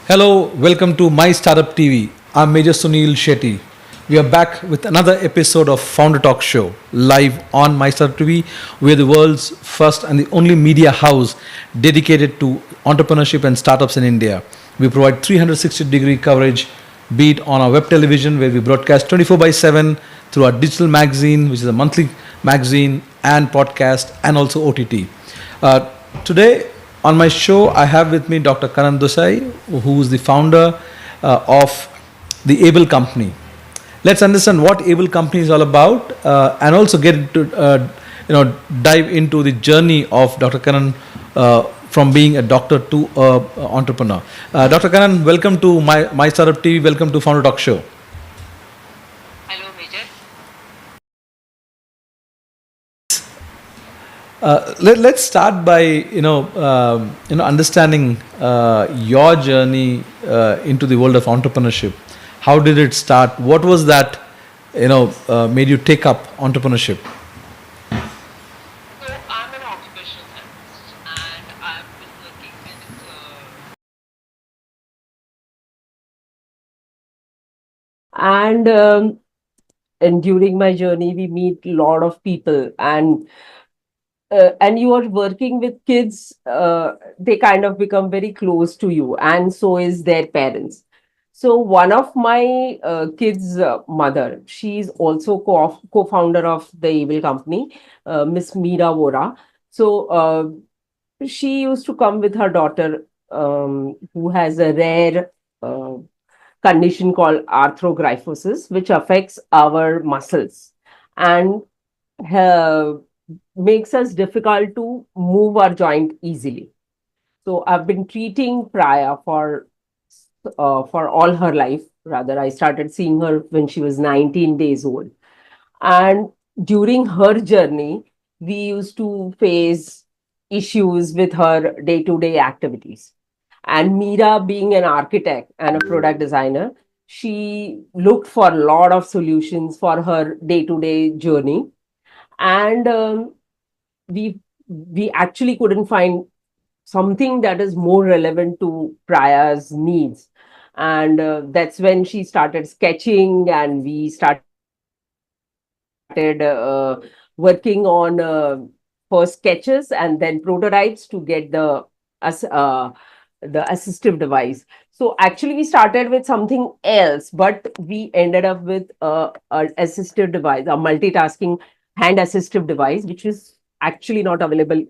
Hello, welcome to My Startup TV. I'm Major Sunil Shetty. We are back with another episode of Founder Talk Show live on My Startup TV. We're the world's first and the only media house dedicated to entrepreneurship and startups in India. We provide 360-degree coverage, be it on our web television where we broadcast 24 by 7 through our digital magazine, which is a monthly magazine, and podcast, and also OTT. Today on my show, I have with me Dr. Kanan Doshi, who is the founder of the Able Company. Let's understand what Able Company is all about, and also get into, dive into the journey of Dr. Kanan from being a doctor to entrepreneur. Dr. Kanan, welcome to my Startup TV. Welcome to Founder Talk Show. Hello, Major. Let's start by understanding your journey into the world of entrepreneurship. How did it start? What was that made you take up entrepreneurship? So, I'm an occupational therapist and I've been working with and and during my journey we meet a lot of people, and you are working with kids. They kind of become very close to you, and so is their parents. So one of my kids mother, she's also co-founder of the Able Company, Miss Meera Vora. So she used to come with her daughter, who has a rare condition called arthrogryposis, which affects our muscles and uh, makes us difficult to move our joint easily. So I've been treating Priya for all her life. Rather, I started seeing her when she was 19 days old, and during her journey, we used to face issues with her day-to-day activities. And Meera, being an architect and a product designer, she looked for a lot of solutions for her day-to-day journey. And we actually couldn't find something that is more relevant to Priya's needs. And that's when she started sketching, and we started working on first sketches and then prototypes to get as the assistive device. So actually, we started with something else, but we ended up with a assistive device, a multitasking hand assistive device, which is actually not available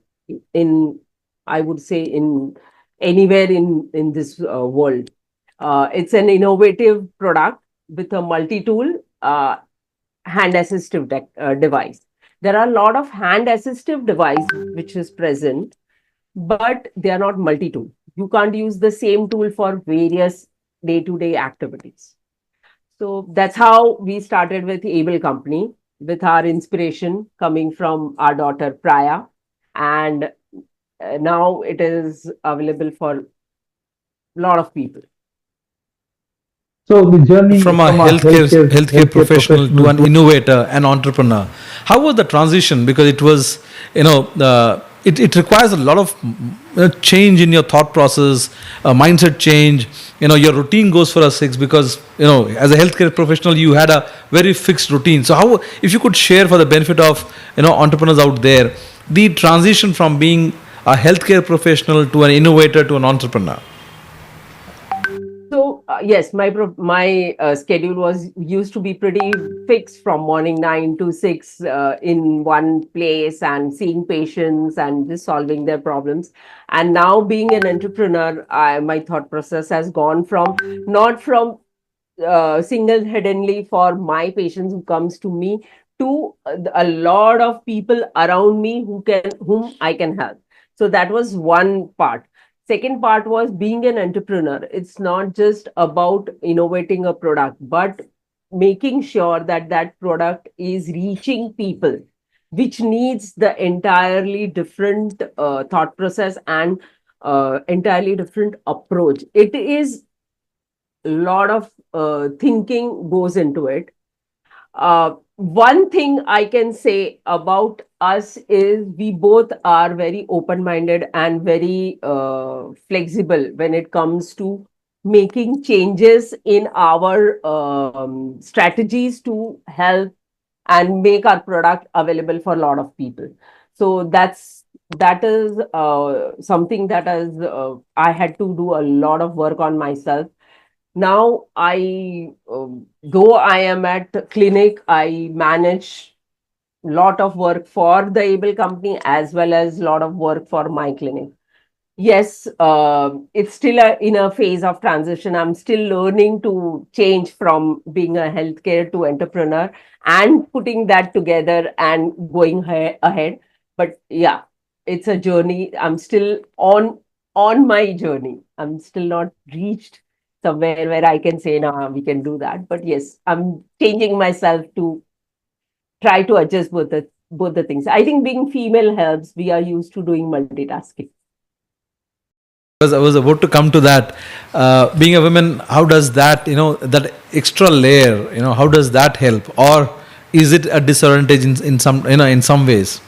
in, I would say, in anywhere in this world. It's an innovative product with a multi-tool hand assistive device. There are a lot of hand assistive device which is present, but they are not multi-tool. You can't use the same tool for various day-to-day activities. So that's how we started with Able Company, with our inspiration coming from our daughter Priya, and now it is available for a lot of people. So the journey From a from a healthcare healthcare professional professional to an to innovator and entrepreneur, how was the transition? Because it was, it requires a lot of change in your thought process, mindset change. Your routine goes for a six because as a healthcare professional, you had a very fixed routine. So how, if you could share for the benefit of entrepreneurs out there, the transition from being a healthcare professional to an innovator to an entrepreneur. So yes, my schedule was used to be pretty fixed from morning 9 to 6 in one place and seeing patients and just solving their problems. And now being an entrepreneur, my thought process has gone from not from single-handedly for my patients who comes to me to a lot of people around me whom I can help. So that was one part. Second part was being an entrepreneur. It's not just about innovating a product, but making sure that that product is reaching people, which needs the entirely different thought process and entirely different approach. It is a lot of thinking goes into it. One thing I can say about us is we both are very open minded and very flexible when it comes to making changes in our strategies to help and make our product available for a lot of people. So that is something that is I had to do a lot of work on myself. Now though I am at clinic, I manage lot of work for the able company as well as lot of work for my clinic. Yes, it's still in a phase of transition. I'm still learning to change from being a healthcare to entrepreneur and putting that together and going ahead. But yeah, it's a journey. I'm still on my journey. I'm still not reached somewhere where I can say, "No, we can do that." But yes, I'm changing myself to try to adjust both the things. I think being female helps. We are used to doing multitasking. I was about to come to that. Being a woman, how does that, that extra layer, how does that help? Or is it a disadvantage in some, in some ways?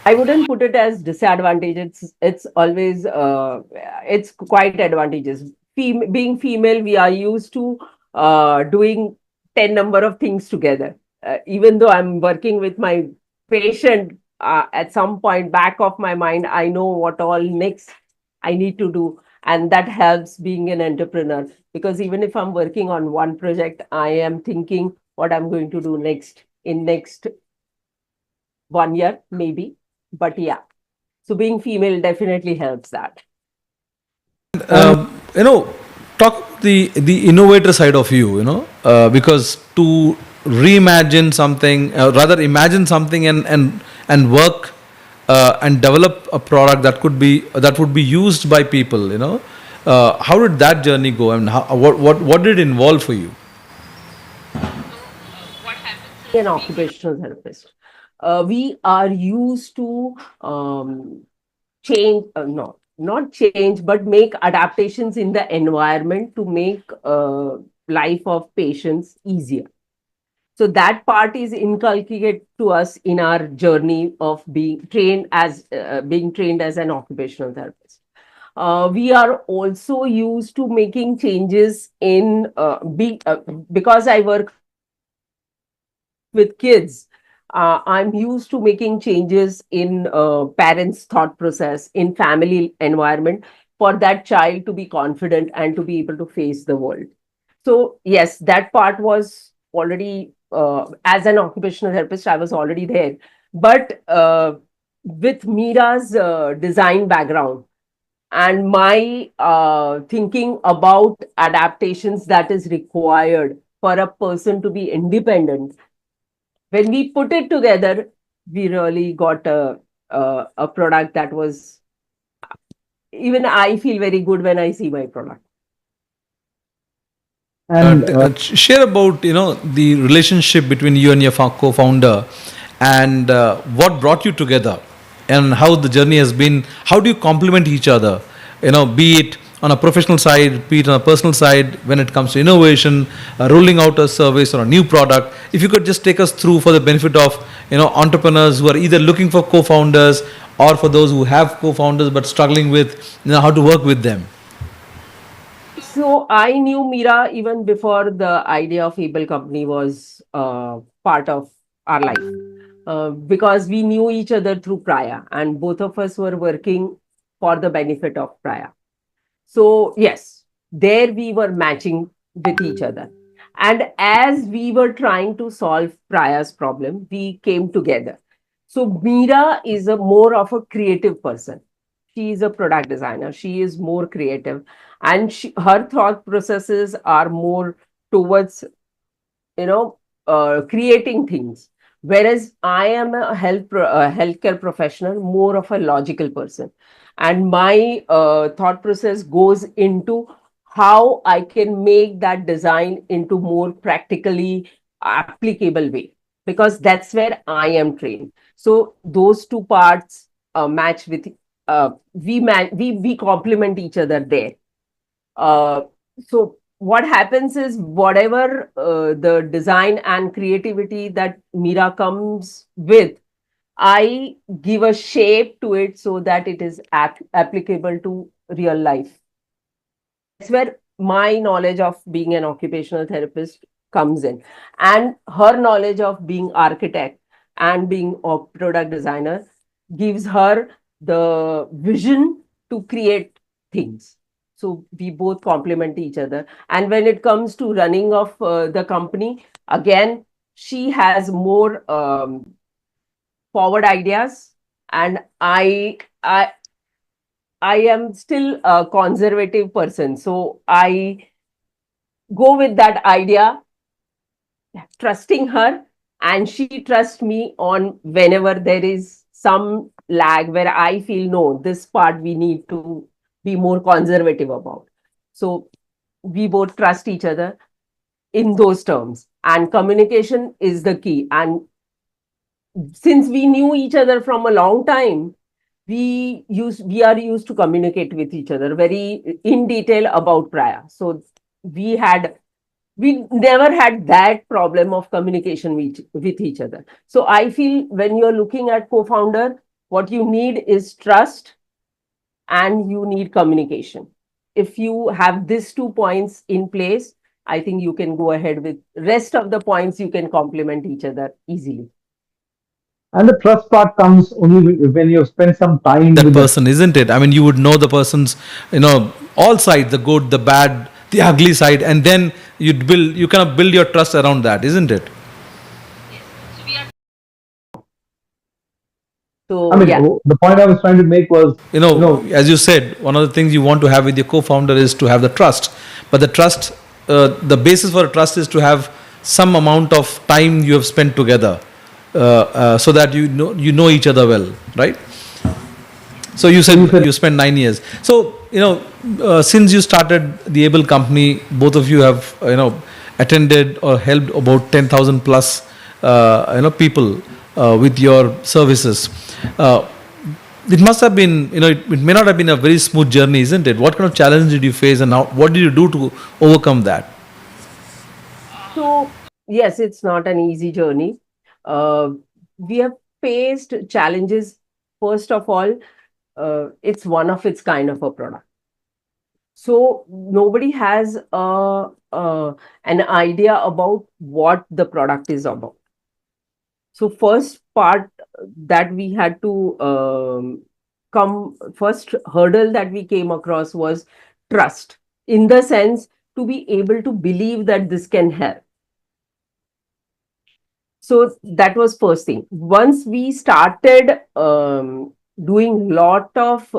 I wouldn't put it as disadvantage. It's always it's quite advantageous. Being female, we are used to doing 10 number of things together. Even though I'm working with my patient, at some point back of my mind, I know what all next I need to do, and that helps being an entrepreneur. Because even if I'm working on one project, I am thinking what I'm going to do next in next 1 year maybe. But yeah, so being female definitely helps that. You know, talk the innovator side of you, because to reimagine something, rather imagine something and work and develop a product that would be used by people, how did that journey go, and what did it involve for you? An occupational therapist, we are used to change, no, not change, but make adaptations in the environment to make life of patients easier. So that part is inculcated to us in our journey of being trained as an occupational therapist. We are also used to making changes in because I work with kids. I'm used to making changes in parents' thought process, in family environment, for that child to be confident and to be able to face the world. So yes, that part was already, as an occupational therapist, I was already there. But with Mira's design background and my thinking about adaptations that is required for a person to be independent, when we put it together, we really got a product that was, even I feel very good when I see my product. And share about the relationship between you and your co-founder, and what brought you together, and how the journey has been. How do you complement each other, be it on a professional side, be it on a personal side, when it comes to innovation, rolling out a service or a new product. If you could just take us through, for the benefit of entrepreneurs who are either looking for co-founders, or for those who have co-founders but struggling with how to work with them. So I knew Mira even before the idea of Able Company was part of our life, because we knew each other through Praya, and both of us were working for the benefit of Praya. So yes, there we were matching with each other. And as we were trying to solve Praya's problem, we came together. So Meera is a more of a creative person. She is a product designer. She is more creative, and her thought processes are more towards, you know, creating things. Whereas I am a healthcare professional, more of a logical person. And my thought process goes into how I can make that design into more practically applicable way, because that's where I am trained. So those two parts match with, we complement each other there. So what happens is, whatever the design and creativity that Mira comes with, I give a shape to it so that it is applicable to real life. that's where my knowledge of being an occupational therapist comes in, and her knowledge of being architect and being a product designer gives her the vision to create things. So we both complement each other. And when it comes to running of the company, again, she has more forward ideas, and I am still a conservative person. So I go with that idea, trusting her, and she trusts me on whenever there is some lag where I feel no, this part we need to be more conservative about. So we both trust each other in those terms. And communication is the key. And since we knew each other from a long time, we are used to communicate with each other very in detail about prior. So we had we never had that problem of communication with each other. So I feel when you're looking at co-founder, what you need is trust and you need communication. If you have these 2 points in place, I think you can go ahead with rest of the points. You can complement each other easily. And the trust part comes only when you spend some time That with that. person, isn't it? I mean, you would know the person's, all sides, the good, the bad, the ugly side, and then you kind of build your trust around that, isn't it? I So mean, yeah. the point I was trying to make was, As you said, one of the things you want to have with your co-founder is to have the trust. But the trust, the basis for a trust is to have some amount of time you have spent together, so that you know each other well, right? So you said you spent 9 years. So since you started the Able company, both of you have attended or helped about 10,000 plus people with your services. Uh, it must have been, it may not have been a very smooth journey, isn't it? What kind of challenge did you face, and what did you do to overcome that? So yes, it's not an easy journey. Uh, we have faced challenges. First of all, it's one of its kind of a product. So nobody has an idea about what the product is about. So first part that we had to first hurdle that we came across was trust, in the sense to be able to believe that this can help. So that was first thing. Once we started doing lot of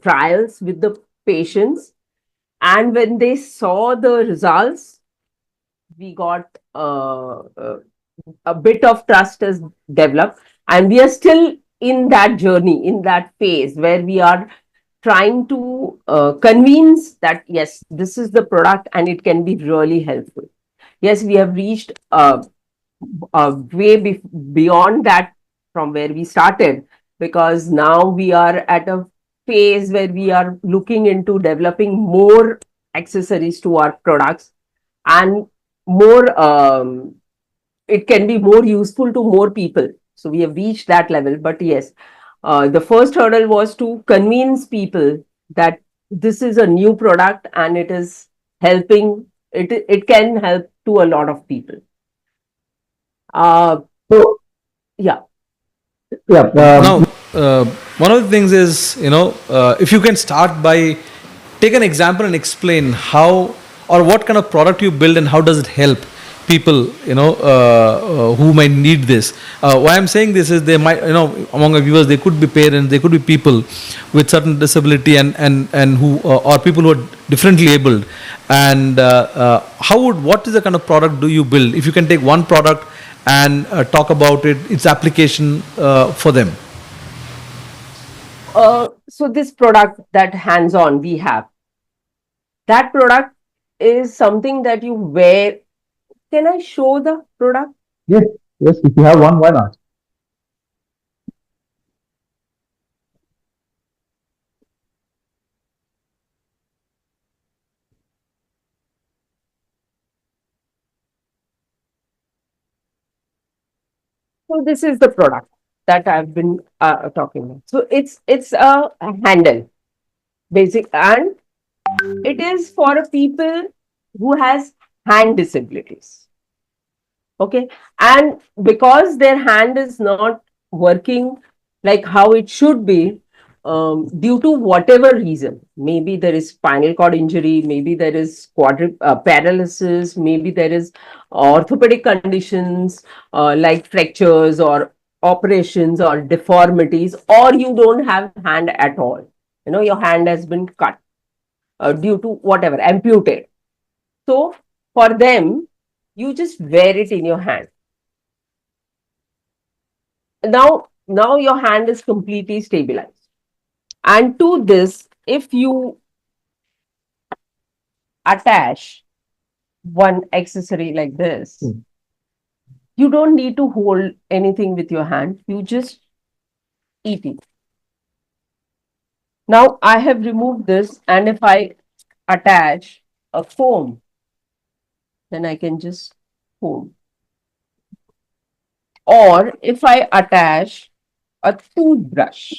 trials with the patients, and when they saw the results, we got a bit of trust has developed, and we are still in that journey, in that phase where we are trying to convince that yes, this is the product and it can be really helpful. Yes, we have reached beyond that from where we started, because now we are at a phase where we are looking into developing more accessories to our products, and more it can be more useful to more people. So we have reached that level. But yes, the first hurdle was to convince people that this is a new product and it is helping, it can help to a lot of people. uh, so yeah. yeah, Now, one of the things is, if you can start by take an example and explain how or what kind of product you build and how does it help people, who might need this. Why I'm saying this is they might, among our viewers, they could be parents, they could be people with certain disability and who or people who are differently abled. And what is the kind of product do you build? If you can take one product and talk about its application for them. So this product that hands-on we have, that product is something that you wear. Can I show the product? yes, yes, if you have one, why not? So this is the product that I've been talking about. So it's a handle, basic, and It is for people who has hand disabilities. Okay, and because their hand is not working like how it should be, due to whatever reason, maybe there is spinal cord injury, maybe there is paralysis, maybe there is orthopedic conditions like fractures or operations or deformities, or you don't have hand at all. Your hand has been cut due to whatever, amputated. So for them, you just wear it in your hand. Now your hand is completely stabilized. And to this, if you attach one accessory like this, you don't need to hold anything with your hand. You just eat it. Now I have removed this, and if I attach a foam, then I can just foam. Or if I attach a toothbrush,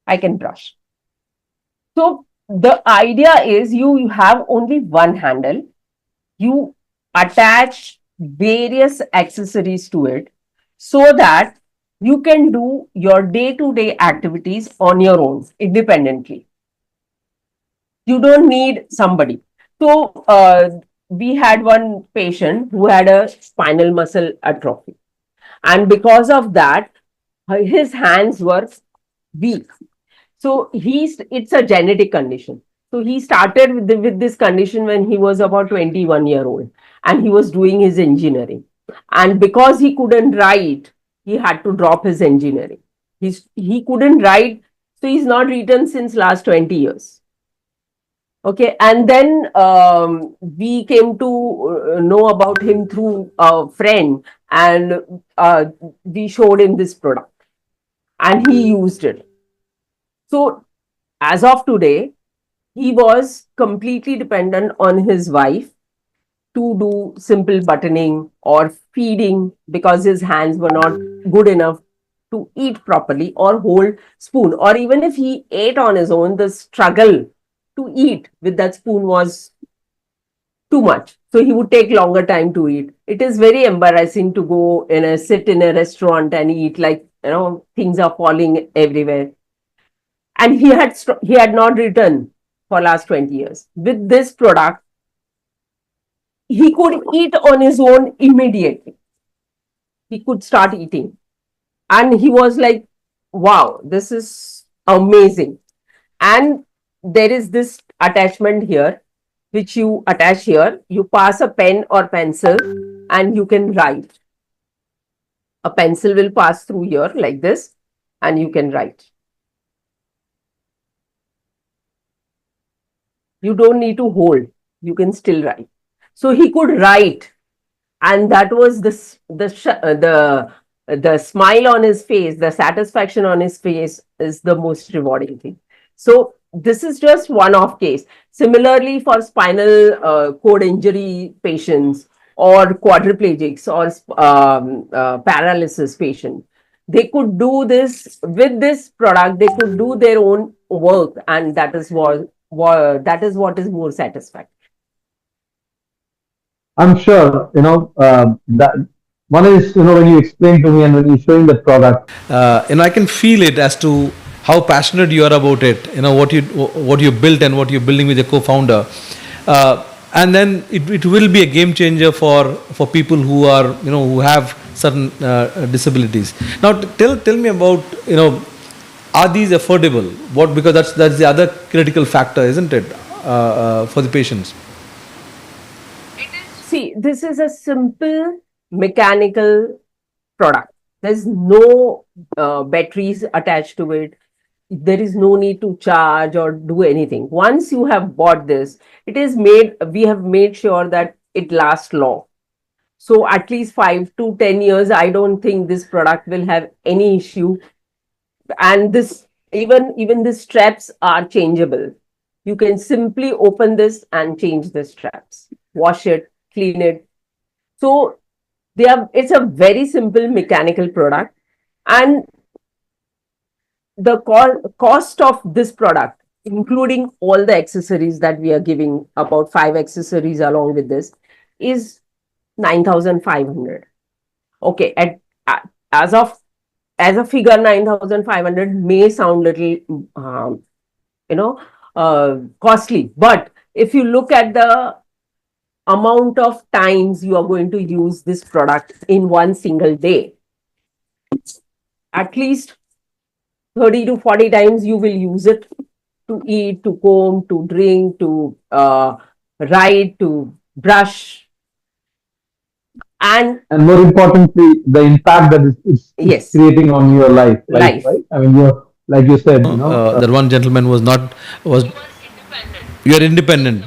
I can brush. So the idea is you have only one handle. You attach various accessories to it so that you can do your day-to-day activities on your own independently. You don't need somebody. So we had one patient who had a spinal muscle atrophy, and because of that, his hands were weak. So it's a genetic condition. So he started with this condition when he was about 21-year-old, and he was doing his engineering. And because he couldn't write, he had to drop his engineering. He couldn't write, so he's not written since last 20 years. Okay, and then we came to know about him through a friend, and we showed him this product, and he used it. So as of today, he was completely dependent on his wife to do simple buttoning or feeding because his hands were not good enough to eat properly or hold spoon. Or even if he ate on his own, the struggle to eat with that spoon was too much. So he would take longer time to eat. It is very embarrassing to go sit in a restaurant and eat, like, things are falling everywhere. And he had not written for last 20 years. With this product, he could eat on his own immediately. He could start eating. And he was like, wow, this is amazing. And there is this attachment here, which you attach here. You pass a pen or pencil and you can write. A pencil will pass through here like this, and you can write. You don't need to hold. You can still write. So he could write, and that was the smile on his face, the satisfaction on his face is the most rewarding thing. So this is just one-off case. Similarly, for spinal cord injury patients or quadriplegics or paralysis patients, they could do this with this product. They could do their own work, and that is what is more satisfying. I'm sure, that one is, when you explain to me and when you're showing the product. I can feel it as to how passionate you are about it. What you built and what you're building with your co-founder, and then it will be a game changer for people who are who have certain disabilities. Now tell me about are these affordable? Because that's the other critical factor, isn't it, for the patients? See, this is a simple mechanical product. There's no batteries attached to it. There is no need to charge or do anything. Once you have bought this, we have made sure that it lasts long. So at least 5 to 10 years, I don't think this product will have any issue. And even the straps are changeable. You can simply open this and change the straps, wash it, clean it. So it's a very simple mechanical product. And cost of this product, including all the accessories that we are giving, about 5 accessories along with this, is 9,500. Okay, as of as a figure, 9,500 may sound little, you know, costly, but if you look at the amount of times you are going to use this product in one single day, at least 30 to 40 times you will use it to eat, to comb, to drink, to write, to brush, and And more importantly, the impact that it's yes, creating on your life, life. right? I mean, you're like you said, That one gentleman was not was. You are independent.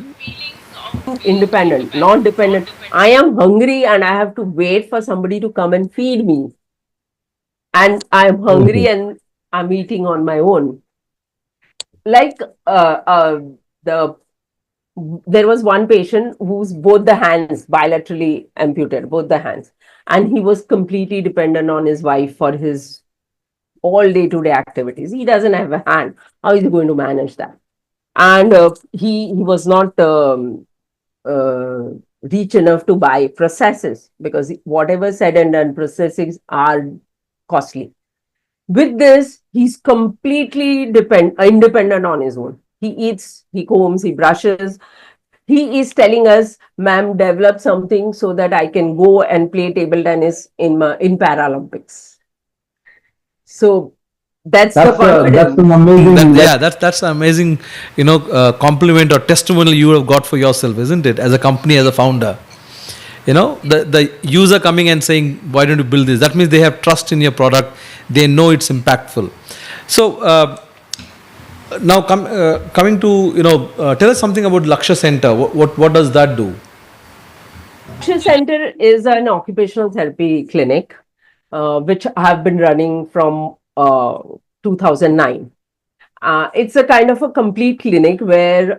Independent, not dependent. I am hungry and I have to wait for somebody to come and feed me. And I am hungry and I'm eating on my own. Like the there was one patient who's both the hands bilaterally amputated, both the hands, and he was completely dependent on his wife for his all day-to-day activities. He doesn't have a hand. How is he going to manage that? And he was not uh, rich enough to buy processes, because whatever said and done, processes are costly. With this, he's completely independent on his own. He eats, he combs, he brushes. He is telling us, ma'am, develop something so that I can go and play table tennis in Paralympics. So that's the that's confidence. an amazing. That's an amazing, compliment or testimonial you have got for yourself, isn't it? As a company, as a founder, the user coming and saying, "Why don't you build this?" That means they have trust in your product. They know it's impactful. So now coming to tell us something about Laksha Center. What does that do? Laksha Center is an occupational therapy clinic, which I have been running from 2009. It's a kind of a complete clinic where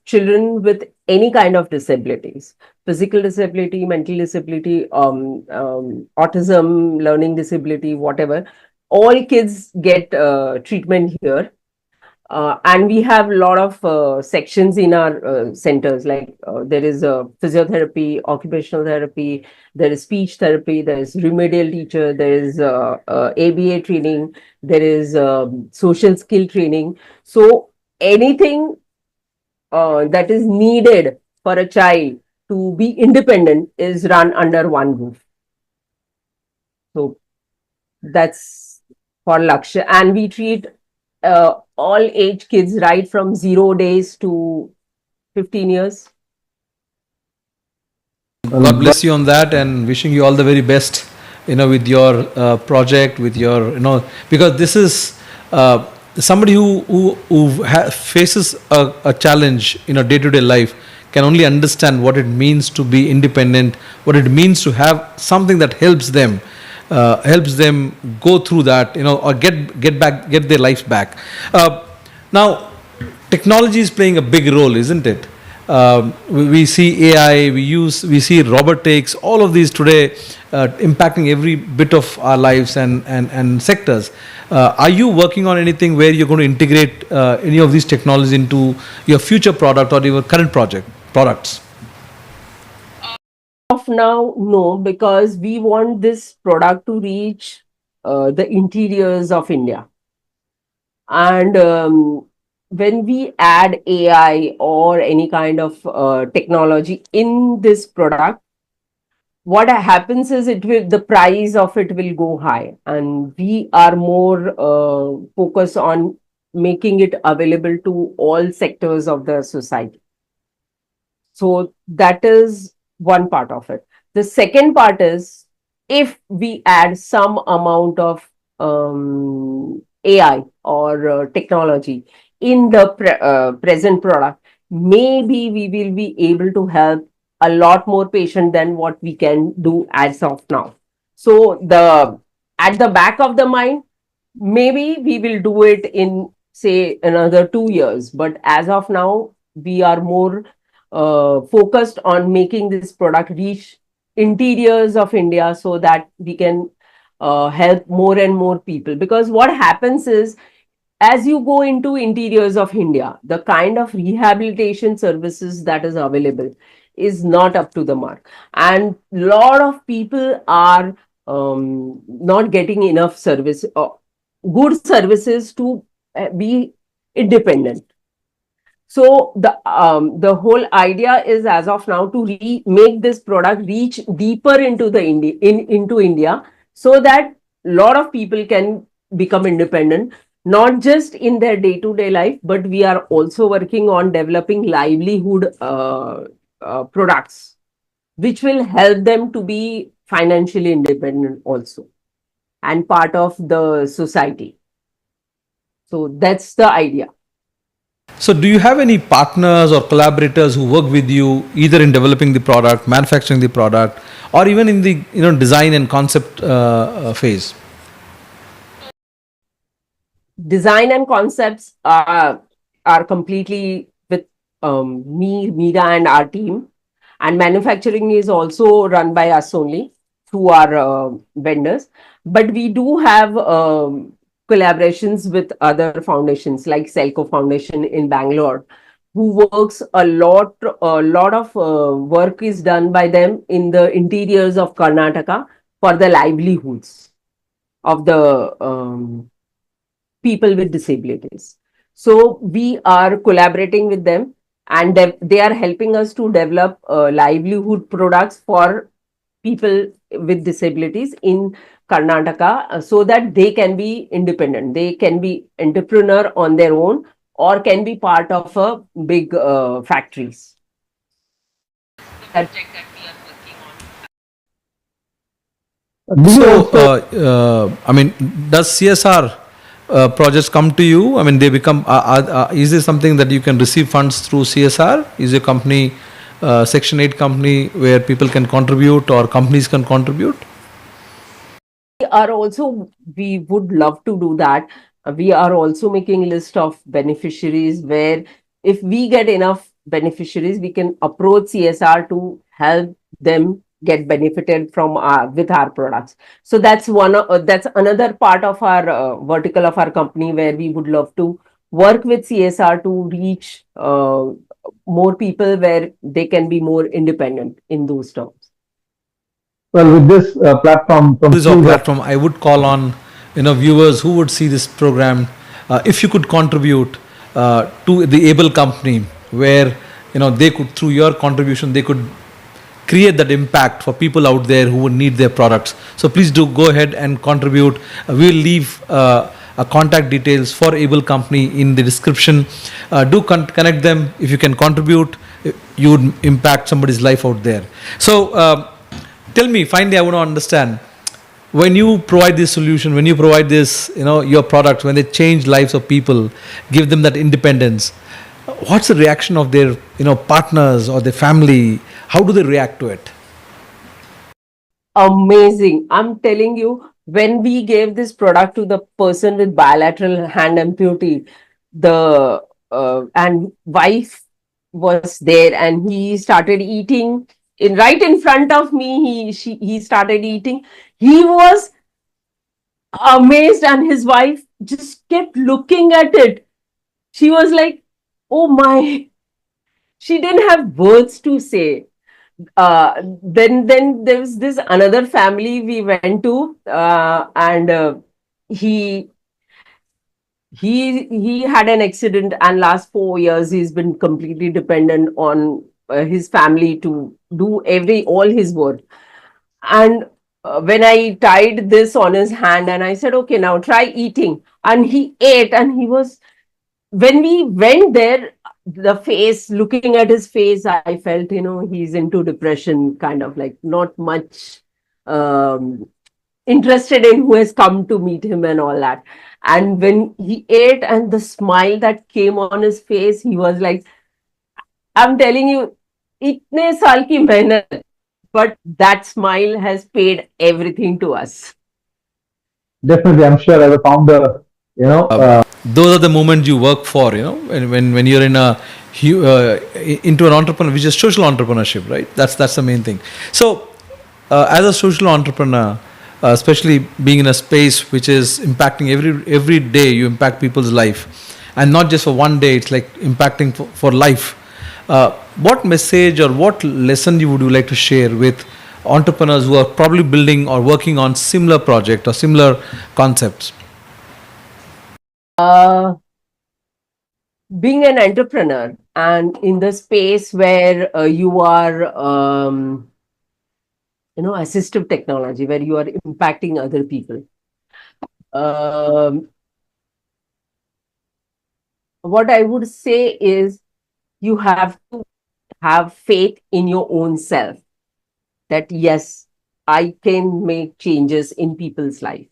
children with any kind of disabilities, physical disability, mental disability, autism, learning disability, whatever, all kids get treatment here. And we have a lot of sections in our centers, like there is physiotherapy, occupational therapy, there is speech therapy, there is remedial teacher, there is ABA training, there is social skill training. So anything that is needed for a child to be independent is run under one roof. So that's for Laksha. And we treat all age kids, right from 0 days to 15 years. God bless you on that, and wishing you all the very best, with your project, with your, because this is somebody who faces a challenge in a day-to-day life can only understand what it means to be independent, what it means to have something that helps them go through that, or get their lives back. Now, technology is playing a big role, isn't it? We see AI, we see robotics, all of these today impacting every bit of our lives and sectors. Are you working on anything where you're going to integrate any of these technologies into your future product or your current products? Of now, no, because we want this product to reach the interiors of India. And when we add AI or any kind of technology in this product, what happens is the price of it will go high, and we are more focused on making it available to all sectors of the society. So that is one part of it. The second part is, if we add some amount of AI or technology in the present product, maybe we will be able to help a lot more patient than what we can do as of now. So at the back of the mind, maybe we will do it in, say, another 2 years. But as of now, we are more focused on making this product reach interiors of India so that we can help more and more people. Because what happens is, as you go into interiors of India, the kind of rehabilitation services that is available is not up to the mark. And lot of people are not getting enough service, good services to be independent. So the whole idea is, as of now, to make this product reach deeper into the into India, so that a lot of people can become independent, not just in their day-to-day life, but we are also working on developing livelihood products, which will help them to be financially independent also, and part of the society. So that's the idea. So, do you have any partners or collaborators who work with you either in developing the product, manufacturing the product, or even in the design and concept phase? Design and concepts are completely with me, Meera, and our team. And manufacturing is also run by us only through our vendors. But we do have collaborations with other foundations like Selco Foundation in Bangalore, who works a lot. A lot of work is done by them in the interiors of Karnataka for the livelihoods of the people with disabilities. So we are collaborating with them, and they are helping us to develop livelihood products for people with disabilities in Karnataka, so that they can be independent. They can be entrepreneur on their own, or can be part of a big factories. That project that we are working on. So, I mean, does CSR projects come to you? I mean, they become. Is this something that you can receive funds through CSR? Is your company Section 8 company where people can contribute or companies can contribute? We would love to do that. We are also making list of beneficiaries, where if we get enough beneficiaries, we can approach CSR to help them get benefited from with our products. So that's that's another part of our vertical of our company, where we would love to work with CSR to reach more people, where they can be more independent in those terms. Well, with this platform from This is our platform. I would call on viewers who would see this program. If you could contribute to the able company, where they could, through your contribution, they could create that impact for people out there who would need their products. So please do go ahead and contribute. We'll leave contact details for able company in the description. Do connect them. If you can contribute, you would impact somebody's life out there. So tell me, finally, I want to understand, when you provide this solution, when you provide this, your products, when they change lives of people, give them that independence, what's the reaction of their, partners or their family? How do they react to it? Amazing. I'm telling you, when we gave this product to the person with bilateral hand amputee, the and wife was there, and he started eating right in front of me. He started eating. He was amazed, and his wife just kept looking at it. She was like, "Oh my!" She didn't have words to say. Then there was this another family we went to, and he he had an accident, and last 4 years he's been completely dependent on his family to do all his work. And when I tied this on his hand, and I said, "Okay, now try eating," and he ate, and he was, when we went there, the face, looking at his face, I felt, he's into depression, kind of like not much interested in who has come to meet him and all that. And when he ate, and the smile that came on his face, he was like, I'm telling you, itne saal ki mehnat, but that smile has paid everything to us. Definitely, I'm sure as a founder, those are the moments you work for, when you're in into an entrepreneur, which is social entrepreneurship, right? That's the main thing. So as a social entrepreneur, especially being in a space which is impacting every day. You impact people's life, and not just for one day. It's like impacting for life. What message or what lesson would you like to share with entrepreneurs who are probably building or working on similar project or similar concepts? Uh, Being an entrepreneur and in the space where you are, assistive technology, where you are impacting other people. What I would say is you have to have faith in your own self that yes, I can make changes in people's life.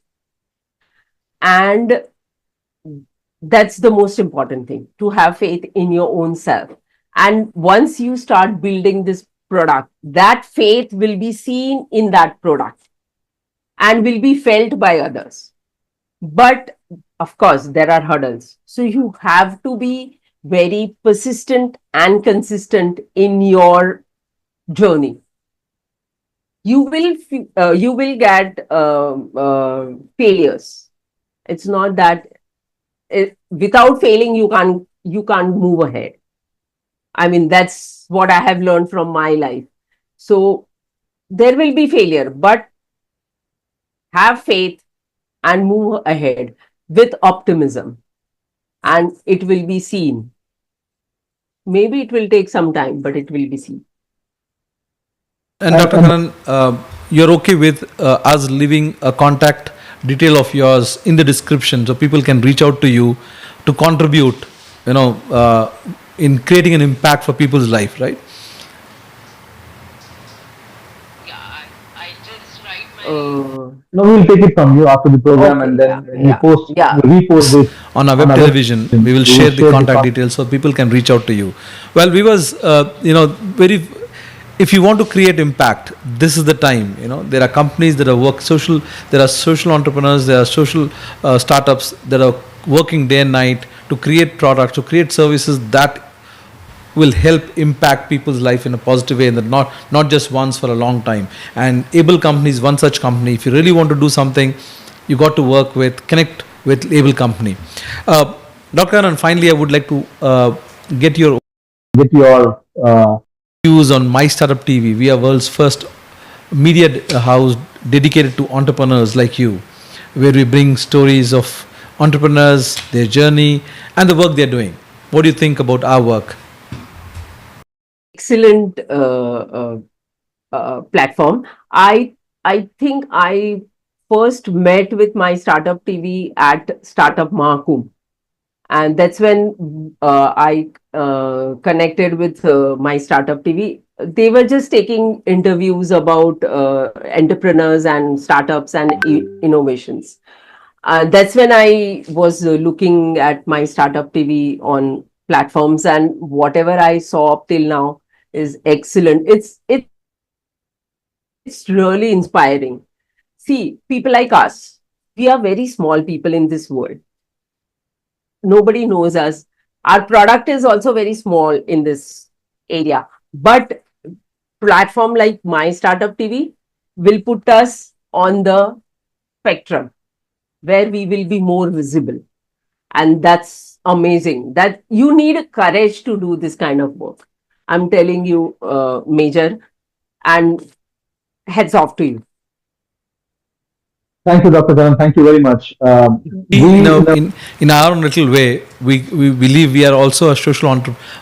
And that's the most important thing, to have faith in your own self. And once you start building this product, that faith will be seen in that product and will be felt by others. But of course, there are hurdles. So you have to be very persistent and consistent in your journey. You will get failures. It's not that without failing you can't move ahead. I mean, that's what I have learned from my life. So there will be failure, but have faith and move ahead with optimism, and it will be seen. Maybe it will take some time, but it will be seen. And Dr. Kanan, you're okay with us leaving a contact detail of yours in the description so people can reach out to you to contribute, in creating an impact for people's life, right? I just write my No, we'll take it from you after the program, Okay, and then yeah, yeah. we'll repost this On our web television, we will share the contact details so people can reach out to you. Well, viewers, if you want to create impact, this is the time. There are companies that are social. There are social entrepreneurs. There are social startups that are working day and night to create products, to create services that will help impact people's life in a positive way, and that not just once, for a long time. And Able Company is one such company. If you really want to do something, you got to connect with Able Company. Dr. Anand, finally, I would like to get your views on My Startup TV. We are world's first media house dedicated to entrepreneurs like you, where we bring stories of entrepreneurs, their journey, and the work they're doing. What do you think about our work? Excellent platform. I think I first met with My Startup TV at Startup Mahakumbh, and that's when I connected with My Startup TV. They were just taking interviews about entrepreneurs and startups and innovations. That's when I was looking at My Startup TV on platforms, and whatever I saw up till now is excellent. It's really inspiring. See, people like us, we are very small people in this world. Nobody knows us. Our product is also very small in this area, but platform like My Startup TV will put us on the spectrum where we will be more visible. And that's amazing. That you need courage to do this kind of work. I'm telling you, Major, and heads off to you. Thank you, Dr. Karan. Thank you very much. In our own little way, we believe we are also a social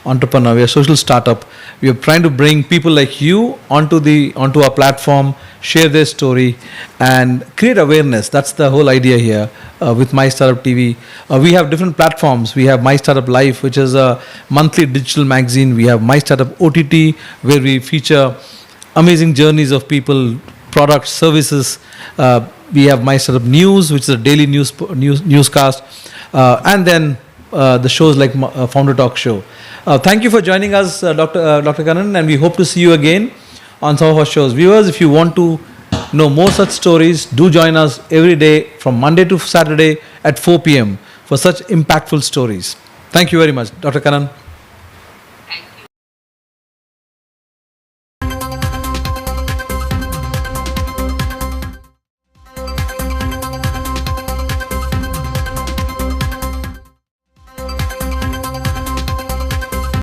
entrepreneur. We are a social startup. We are trying to bring people like you onto our platform, share their story, and create awareness. That's the whole idea here with My Startup TV. We have different platforms. We have My Startup Life, which is a monthly digital magazine. We have My Startup OTT, where we feature amazing journeys of people, products, services. We have My Startup News, which is a daily newscast, and then the shows like Founder Talk Show. Thank you for joining us, Dr. Kanan, and we hope to see you again on some of our shows. Viewers, if you want to know more such stories, do join us every day from Monday to Saturday at 4 p.m. for such impactful stories. Thank you very much, Dr. Kanan.